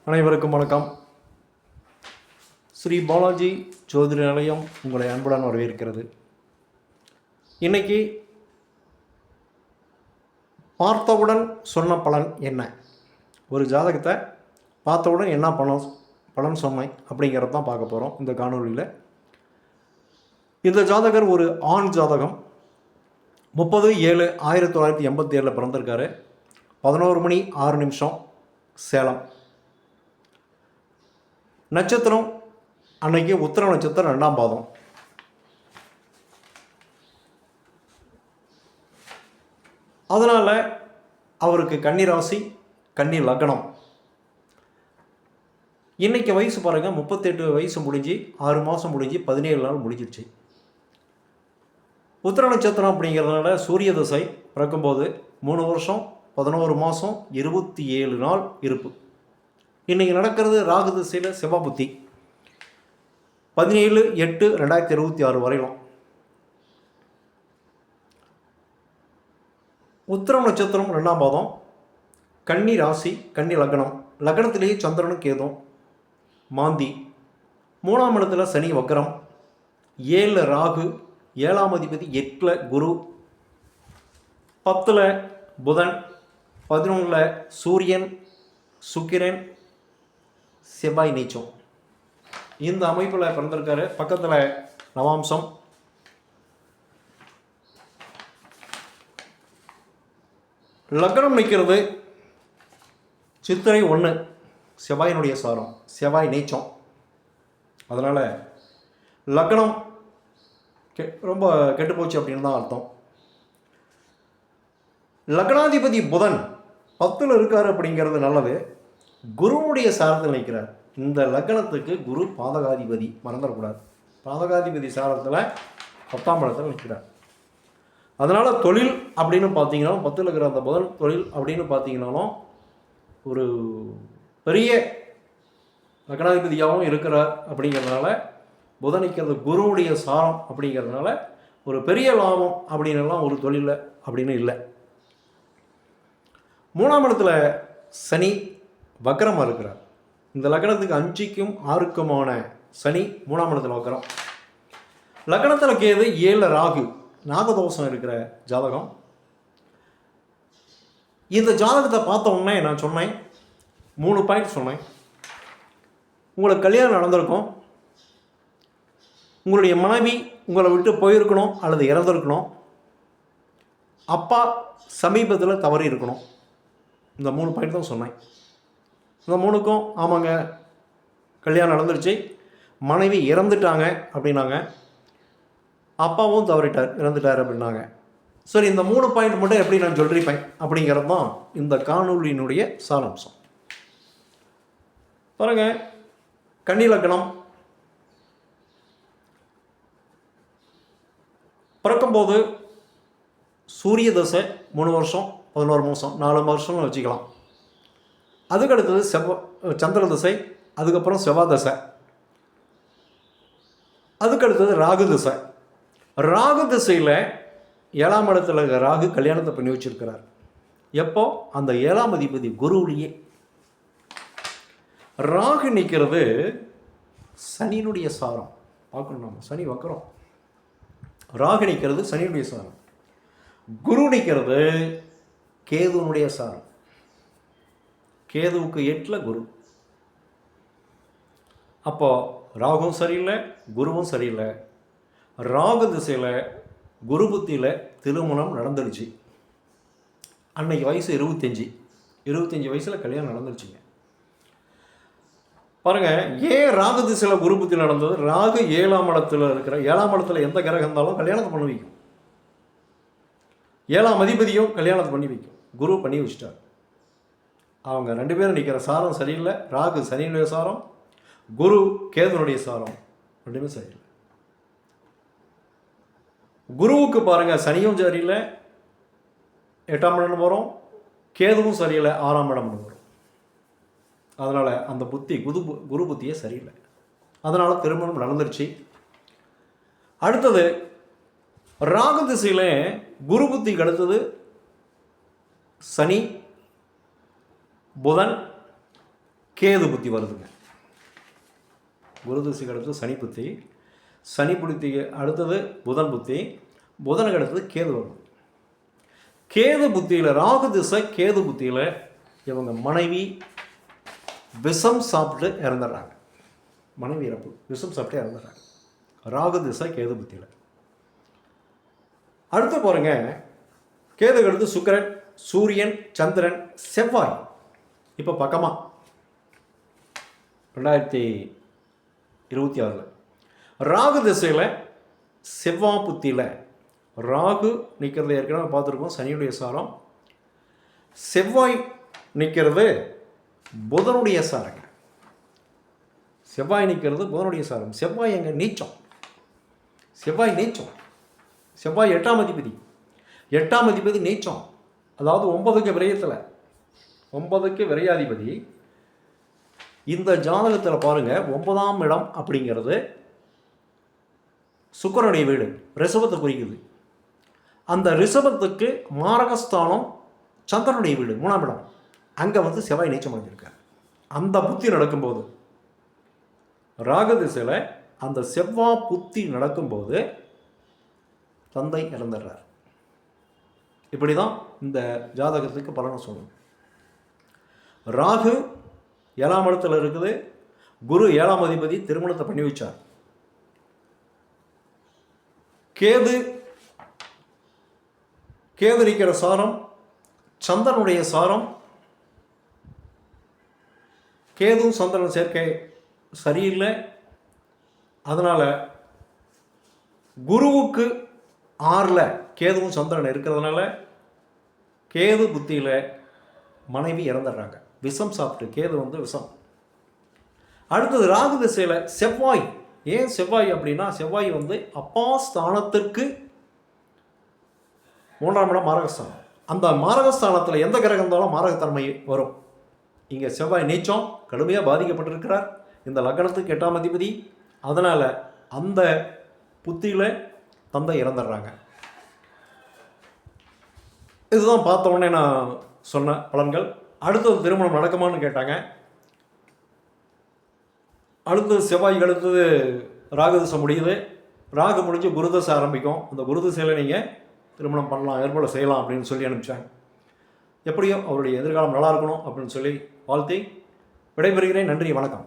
அனைவருக்கும் வணக்கம். ஸ்ரீ பாலாஜி ஜோதிட நிலையம் உங்களை அன்புடன் வரவேற்கிறது. இன்னைக்கு பார்த்தவுடன் சொன்ன பலன் என்ன, ஒரு ஜாதகத்தை பார்த்தவுடன் என்ன பலன் சொன்னேன் அப்படிங்கிறது தான் பார்க்க போகிறோம் இந்த காணொலியில். இந்த ஜாதகர் ஒரு ஆண் ஜாதகம். 30/7/1987 பிறந்திருக்காரு. 11 மணி 6 நிமிஷம் சேலம். நட்சத்திரம் அன்னைக்கு உத்திர நட்சத்திரம் 2ஆம் பாதம். அதனால் அவருக்கு கன்னி ராசி, கன்னி லக்னம். இன்றைக்கி வயசு பாருங்கள், 38 வயசு முடிஞ்சு 6 மாதம் முடிஞ்சு 17 நாள் முடிஞ்சிருச்சு. உத்திர நட்சத்திரம் அப்படிங்கிறதுனால சூரிய தசை பிறக்கும்போது 3 வருஷம் 11 மாதம் 27 நாள் இருப்பு. இன்றைக்கி நடக்கிறது ராகு திசையில் செவ்வாய் புத்தி. 17/8/2026 வரையிலும். உத்திரம் நட்சத்திரம் 2ஆம் பாதம், கன்னி ராசி, கன்னி லக்னம். லக்னத்திலேயே சந்திரனும் கேதும் மாந்தி. 3ஆம் இடத்துல சனி வக்கரம். 7 ராகு, 7ஆம் அதிபதி 8 குரு, 10 புதன், 11 சூரியன், சுக்கிரன், செவ்வாய் நீச்சம். இந்த அமைப்பில் பிறந்திருக்காரு. பக்கத்தில் நவாம்சம். லக்னம் நிற்கிறது சித்திரை 1, செவ்வாயினுடைய சாரம், செவ்வாய் நீச்சம். அதனால் லக்னம் ரொம்ப கெட்டுப்போச்சு அப்படின்னு தான் அர்த்தம். லக்னாதிபதி புதன் 10 இருக்கார் அப்படிங்கிறது நல்லது. குருவுடைய சாரத்தில் நிற்கிறார். இந்த லக்னத்துக்கு குரு பாதகாதிபதி, மறந்துடக்கூடாது. பாதகாதிபதி சாரத்தில் 10ஆம் இடத்துல நிற்கிறார். அதனால் தொழில் அப்படின்னு பார்த்தீங்கன்னாலும் 10 இருக்கிற அந்த புதன் தொழில் அப்படின்னு பார்த்தீங்கன்னாலும் ஒரு பெரிய லக்னாதிபதியாகவும் இருக்கிறார். அப்படிங்கிறதுனால புதன் நிற்கிறது குருவுடைய சாரம் அப்படிங்கிறதுனால ஒரு பெரிய லாபம் அப்படின்னுலாம் ஒரு தொழில் அப்படின்னு இல்லை. 3ஆம் இடத்துல சனி வக்கரமாக இருக்கிறார். இந்த லக்னத்துக்கு 5க்கும் 6க்குமான சனி 3ஆம் இடத்துல வக்கரம். லக்னத்தில் கேது, 7 ராகு, நாகதோஷம் இருக்கிற ஜாதகம். இந்த ஜாதகத்தை பார்த்த உடனே நான் சொன்னேன், 3 பாயிண்ட் சொன்னேன். உங்களுக்கு கல்யாணம் நடந்திருக்கும். உங்களுடைய மனைவி உங்களை விட்டு போயிருக்கணும் அல்லது இறந்துருக்கணும். அப்பா சமீபத்தில் தவறி இருக்கணும். இந்த 3 பாயிண்ட் தான் சொன்னேன். இந்த 3க்கும் ஆமாங்க, கல்யாணம் நடந்துருச்சு, மனைவி இறந்துட்டாங்க அப்படின்னாங்க, அப்பாவும் தவறிட்டார், இறந்துட்டார் அப்படின்னாங்க. சரி, இந்த 3 பாயிண்ட் மட்டும் எப்படி நான் சொல்லியிருப்பேன் அப்படிங்கிறது தான் இந்த காணொலியினுடைய சாராம்சம். பாருங்கள், கன்னி லக்னம் பிறக்கும்போது சூரிய தசை 3 வருஷம் 11 மாதம் 4 வருஷம்னு வச்சுக்கலாம். அதுக்கு அடுத்தது சந்திர தசை, அதுக்கப்புறம் செவ்வாய் தசை, அதுக்கு அடுத்தது ராகு தசை. ராகு திசையில் 7ஆம் இடத்துல ராகு கல்யாணத்தை பண்ணி வச்சிருக்கிறார். எப்போ? அந்த 7ஆம் அதிபதி குருவுடைய. ராகு நிற்கிறது சனியினுடைய சாரம். பார்க்கணும், நம்ம சனி வக்கரம். ராகு நிற்கிறது சனியுடைய சாரம். குரு நிற்கிறது கேதுனுடைய சாரம். கேதுவுக்கு 8 குரு. அப்போ ராகுவும் சரியில்லை, குருவும் சரியில்லை. ராகு திசையில் குரு புத்தியில் திருமணம் நடந்துடுச்சு. அன்னைக்கு வயசு 25 வயசில் கல்யாணம் நடந்துருச்சுங்க. பாருங்கள், ஏன் ராகு திசையில் குரு புத்தி நடந்தது? ராகு 7ஆம் இடத்துல இருக்கிற, 7ஆம் இடத்துல எந்த கிரகம் இருந்தாலும் கல்யாணத்தை பண்ணி வைக்கும். 7ஆம் அதிபதியும் கல்யாணத்தை பண்ணி வைக்கும். குரு பண்ணி வச்சுட்டார். அவங்க 2 பேரும் நிற்கிற சாரம் சரியில்லை. ராகு சனியினுடைய சாரம், குரு கேதுனுடைய சாரம், 2மே சரியில்லை. குருவுக்கு பாருங்கள், சனியும் சரியில்லை, 8ஆம் இடம் வரும், கேதுவும் சரியில்லை, 6ஆம் இடம் வரும். அதனால் அந்த புத்தி குரு புத்தியே சரியில்லை. அதனால் திருமணம் நடந்துருச்சு. அடுத்தது ராகு திசையில் குரு புத்திக்கு அடுத்தது சனி, புதன், கேது புத்தி வருதுங்க. குரு திசைக்கு அடுத்தது சனி புத்தி, சனி புத்திக்கு அடுத்தது புதன் புத்தி, புதனுக்கு அடுத்தது கேது வருது. கேது புத்தியில், ராகு திசை கேது புத்தியில் இவங்க மனைவி விஷம் சாப்பிட்டு இறந்துடுறாங்க. மனைவி இறப்பு, விஷம் சாப்பிட்டு இறந்துடுறாங்க. ராகு திசை கேது புத்தியில். அடுத்து பாருங்க, கேதுக்கு அடுத்து சுக்கிரன், சூரியன், சந்திரன், செவ்வாய். இப்போ பக்கமாக 2026 ராகு திசையில் செவ்வாய் புத்தியில் ராகு நிற்கிறது ஏற்கனவே பார்த்துருக்கோம், சனியுடைய சாரம். செவ்வாய் நிற்கிறது புதனுடைய சாரங்க. செவ்வாய் நிற்கிறது புதனுடைய சாரம். செவ்வாய் எங்க நீச்சம், செவ்வாய் நீச்சம். செவ்வாய் 8ஆம் அதிபதி, 8ஆம் அதிபதி நீச்சம். அதாவது 9க்கு விரயத்தில், 9க்கு விரையாதிபதி. இந்த ஜாதகத்தில் பாருங்கள், 9ஆம் இடம் அப்படிங்கிறது சுக்கிரனுடைய வீடு, ரிஷபத்தை குறிக்குது. அந்த ரிஷபத்துக்கு மாரகஸ்தானம் சந்திரனுடைய வீடு, 3ஆம் இடம். அங்கே வந்து செவ்வாய் நீச்சம் அடைஞ்சிருக்கார். அந்த புத்தி நடக்கும்போது, ராகு திசையில் அந்த செவ்வாய் புத்தி நடக்கும்போது தந்தை இறந்துடுறார். இப்படி தான் இந்த ஜாதகத்துக்கு பலனை சொல்லணும். ராகு 7ஆம் இடத்துல இருக்குது. குரு 7ஆம் அதிபதி திருமணத்தை பண்ணி வச்சார். கேது நிற்கிற சாரம் சந்திரனுடைய சாரம். கேதுவும் சந்திரன் சேர்க்கை சரியில்லை. அதனால் குருவுக்கு 6ல் கேதுவும் சந்திரன் இருக்கிறதுனால கேது புத்தியில் மனைவி இறந்துடுறாங்க, விஷம் சாப்பிட்டு. கேது வந்து விஷம். அடுத்தது ராகு திசையில் செவ்வாய். ஏன் செவ்வாய் அப்படின்னா, செவ்வாய் வந்து அப்பா ஸ்தானத்திற்கு 3ஆம் இடம் மாரகஸ்தானம். அந்த மாரகஸ்தானத்தில் எந்த கிரகம் இருந்தாலும் மாரகத்தன்மை வரும். இங்கே செவ்வாய் நீச்சம், கடுமையாக பாதிக்கப்பட்டிருக்கிறார். இந்த லக்னத்துக்கு 8ஆம் அதிபதி. அதனால் அந்த புத்தியில் தந்தை இறந்துடுறாங்க. இதுதான் பார்த்த உடனே நான் சொன்ன பலன்கள். அடுத்தது திருமணம் நடக்குமான்னு கேட்டாங்க. அடுத்தது செவ்வாய்க்கு அடுத்தது ராகு திசை முடியுது. ராகு முடிஞ்சு குரு திசை ஆரம்பிக்கும். அந்த குரு திசையில் நீங்கள் திருமணம் பண்ணலாம், ஏற்பாடு செய்யலாம் அப்படின்னு சொல்லி அனுப்பிச்சாங்க. எப்படியும் அவருடைய எதிர்காலம் நல்லா இருக்கணும் அப்படின்னு சொல்லி வாழ்த்தி விடைபெறுகிறேன். நன்றி, வணக்கம்.